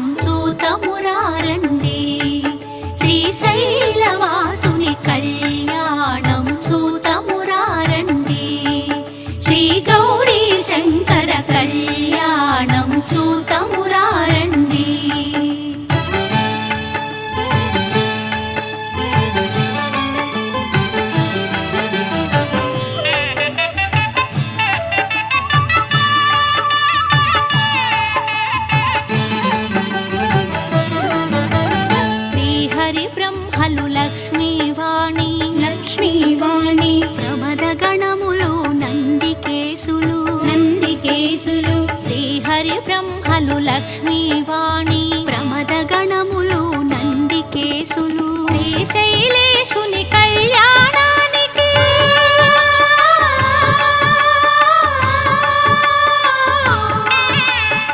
Kalyanam చూతమురారండి శ్రీశైలవాసుని Kalyanam చూతమురారండి Shri Gauri Shankara Kalyanam చూతమురారండి Srihari బ్రహ్మలు Lakshmivani Pramada గణములు నందికేశులు Srihari బ్రహ్మలు Lakshmivani Pramada గణములు నందికేశులు శ్రీశైలేశుని Kalyana